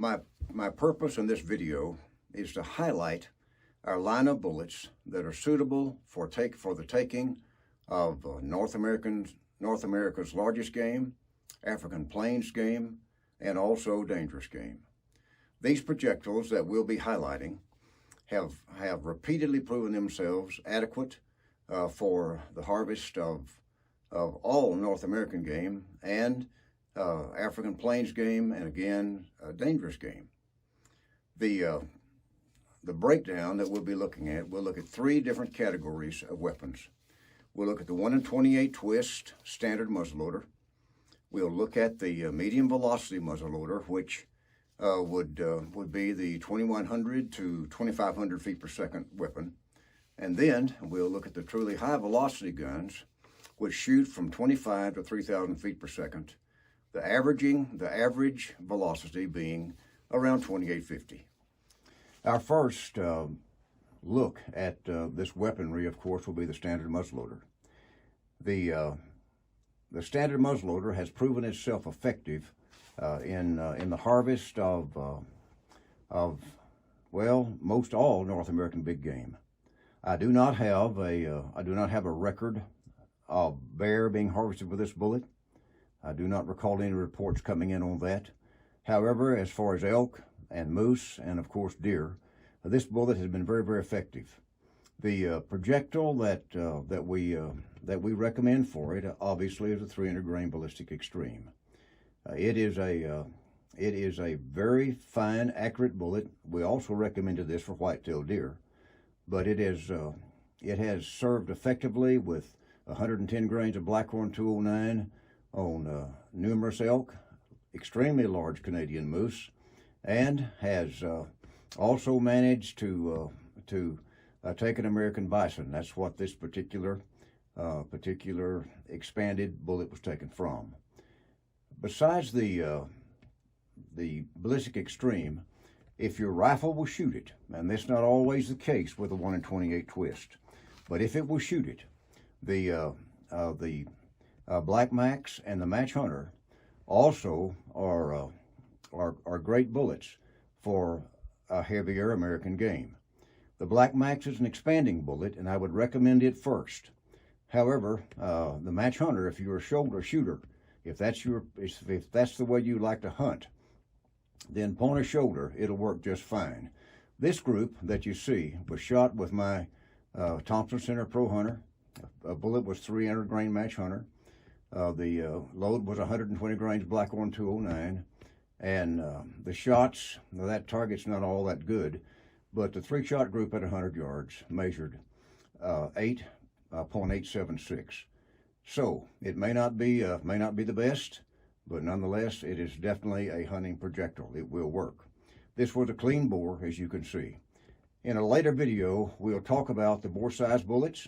My purpose in this video is to highlight our line of bullets that are suitable for the taking of North America's largest game, African Plains game, and also dangerous game. These projectiles that we'll be highlighting have repeatedly proven themselves adequate for the harvest of all North American game and African Plains game, and again, dangerous game. The breakdown that we'll be looking at, we'll look at three different categories of weapons. We'll look at the 1 in 28 twist standard muzzleloader. We'll look at the medium velocity muzzleloader, which would be the 2,100 to 2,500 feet per second weapon. And then we'll look at the truly high velocity guns, which shoot from 25 to 3,000 feet per second. The average velocity being around 2850. Our first look at this weaponry, of course, will be the standard muzzleloader. The standard muzzleloader has proven itself effective in the harvest of most all North American big game. I do not have a record of bear being harvested with this bullet. I do not recall any reports coming in on that. However, as far as elk and moose and of course deer, this bullet has been very, very effective. The projectile that we recommend for it obviously is a 300 grain ballistic extreme. It is a very fine, accurate bullet. We also recommended this for whitetail deer, but it has served effectively with 110 grains of Blackhorn 209 on numerous elk, extremely large Canadian moose, and has also managed to take an American bison. That's what this particular expanded bullet was taken from. Besides the ballistic extreme, if your rifle will shoot it, and that's not always the case with a 1 in 28 twist, but if it will shoot it, the Black Max and the Match Hunter also are great bullets for a heavier American game. The Black Max is an expanding bullet, and I would recommend it first. However, the Match Hunter, if you're a shoulder shooter, if that's the way you like to hunt, then point a shoulder, it'll work just fine. This group that you see was shot with my Thompson Center Pro Hunter. A bullet was 300 grain Match Hunter. The load was 120 grains Blackhorn 209. And the shots, that target's not all that good, but the 3-shot group at 100 yards measured 8.876. So it may not be the best, but nonetheless, it is definitely a hunting projectile. It will work. This was a clean bore, as you can see. In a later video, we'll talk about the bore size bullets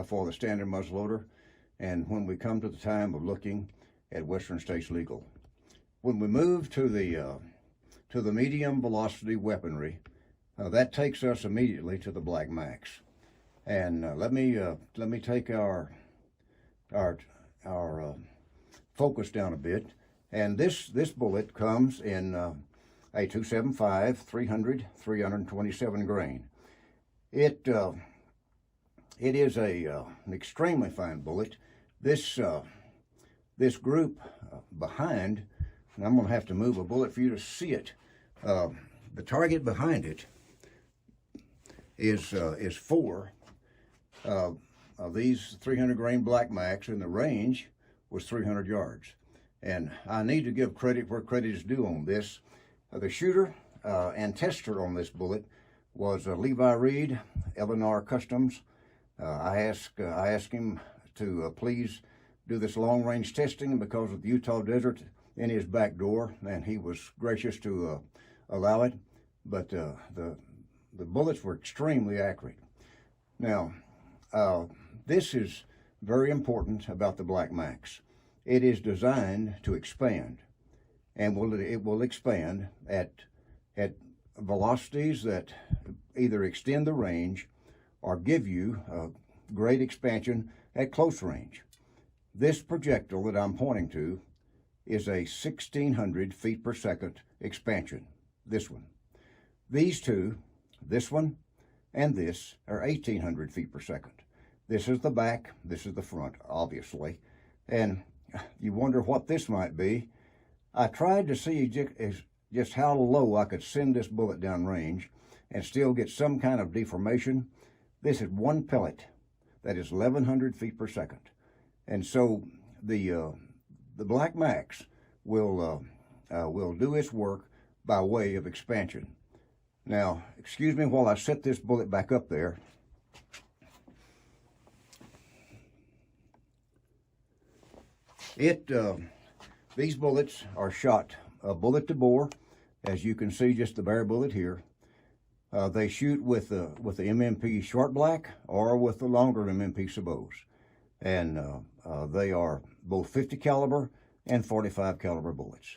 for the standard muzzleloader, and when we come to the time of looking at Western States Legal. When we move to the medium velocity weaponry, that takes us immediately to the Black Max. And let me take our focus down a bit. And this bullet comes in a 275, 300, 327 grain. It is an extremely fine bullet. This group behind, and I'm going to have to move a bullet for you to see it. The target behind it is 4 of these 300 grain Black Max, and the range was 300 yards. And I need to give credit where credit is due on this. The shooter and tester on this bullet was Levi Reed, Eleanor Customs. I asked him to please do this long-range testing because of the Utah desert in his back door, and he was gracious to allow it. But the bullets were extremely accurate. Now, this is very important about the Black Max. It is designed to expand, and it will expand at velocities that either extend the range or give you great expansion at close range. This projectile that I'm pointing to is a 1,600 feet per second expansion. this one. These two, this one and this, are 1,800 feet per second. This is the back, this is the front, obviously. And you wonder what this might be. I tried to see just how low I could send this bullet down range and still get some kind of deformation. This is one pellet that is 1,100 feet per second. And so the Black Max will do its work by way of expansion. Now, excuse me while I set this bullet back up there. These bullets are shot bullet to bore, as you can see, just the bare bullet here. They shoot with the MMP short black or with the longer MMP sabots, and they are both 50 caliber and 45 caliber bullets.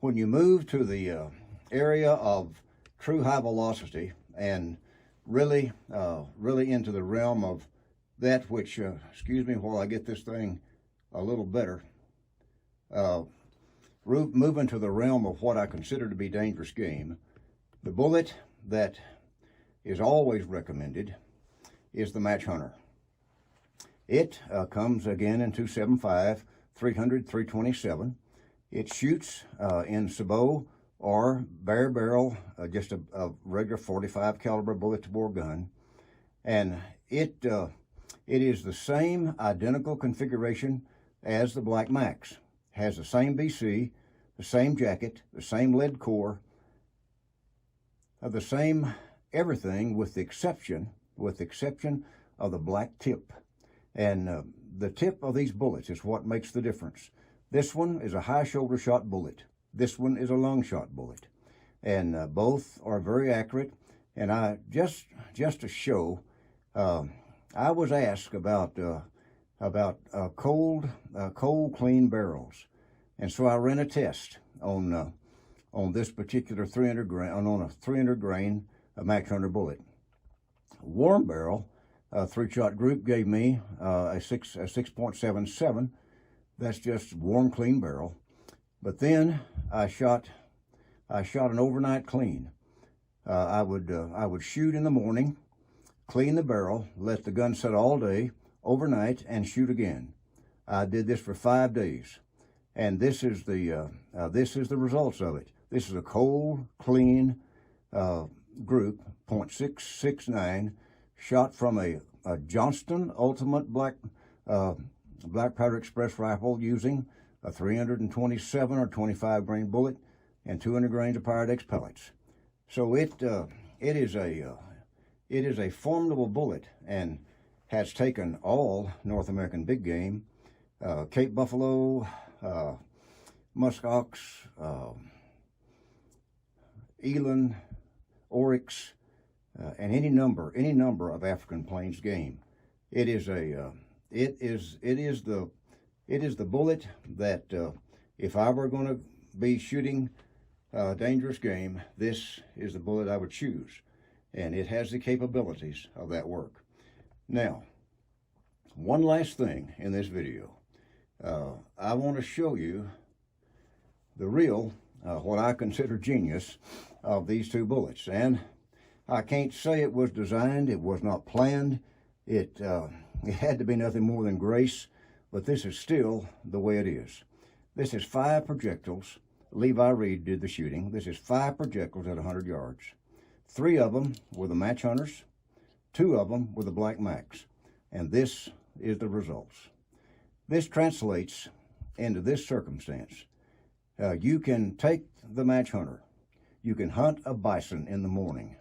When you move to the area of true high velocity and really into the realm of that which, excuse me while I get this thing a little better, moving to the realm of what I consider to be dangerous game, the bullet that is always recommended is the Match Hunter. It comes again in 275, 300, 327. It shoots in sabot or bare barrel, just a regular 45 caliber bullet to bore gun, and it is the same identical configuration as the Black Max. Has the same BC, the same jacket, the same lead core, the same everything with the exception of the black tip. And the tip of these bullets is what makes the difference. This one is a high shoulder shot bullet. This one is a long shot bullet. And both are very accurate. And I just to show, I was asked about cold clean barrels, and so I ran a test on this particular 300 grain on a 300 grain Match Hunter bullet. Warm barrel 3-shot group gave me a 6.77. That's just warm clean barrel. But then I shot an overnight clean. I would shoot in the morning, clean the barrel, let the gun set all day, overnight, and shoot again. I did this for 5 days, and this is the results of it. This is a cold, clean group, .669, shot from a Johnston Ultimate Black Powder Express rifle using a 327 or 25 grain bullet and 200 grains of Pyrex pellets. So it is a formidable bullet and has taken all North American big game, Cape buffalo, musk ox, eland, oryx, and any number of African plains game. It is the bullet that if I were going to be shooting dangerous game, this is the bullet I would choose, and it has the capabilities of that work. Now, one last thing in this video, I want to show you the real, what I consider genius of these two bullets. And I can't say it was designed, it was not planned, it had to be nothing more than grace, but this is still the way it is. This is 5 projectiles. Levi Reed did the shooting. This is 5 projectiles at 100 yards. 3 of them were the Match Hunters, 2 of them were the Black Max, and this is the results. This translates into this circumstance. You can take the Match Hunter. You can hunt a bison in the morning,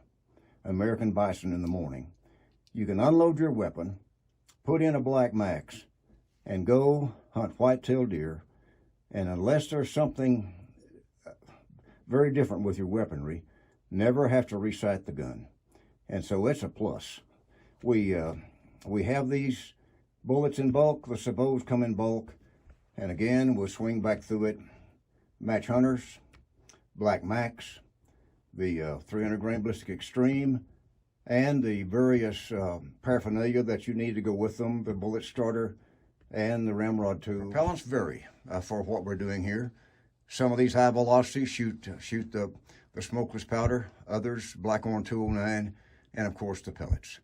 American bison in the morning. You can unload your weapon, put in a Black Max, and go hunt white-tailed deer. And unless there's something very different with your weaponry, never have to resight the gun. And so it's a plus. We have these bullets in bulk, the sabots come in bulk, and again, we'll swing back through it. Match Hunters, Black Max, the 300 grain ballistic extreme, and the various paraphernalia that you need to go with them, the bullet starter and the ramrod tool. Propellants vary for what we're doing here. Some of these high velocities shoot the the smokeless powder, others, Blackhorn 209, and of course the pellets.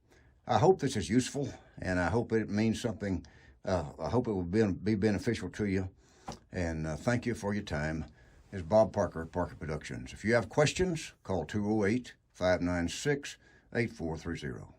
I hope this is useful, and I hope it means something. I hope it will be beneficial to you. And thank you for your time. It's Bob Parker, Parker Productions. If you have questions, call 208-596-8430.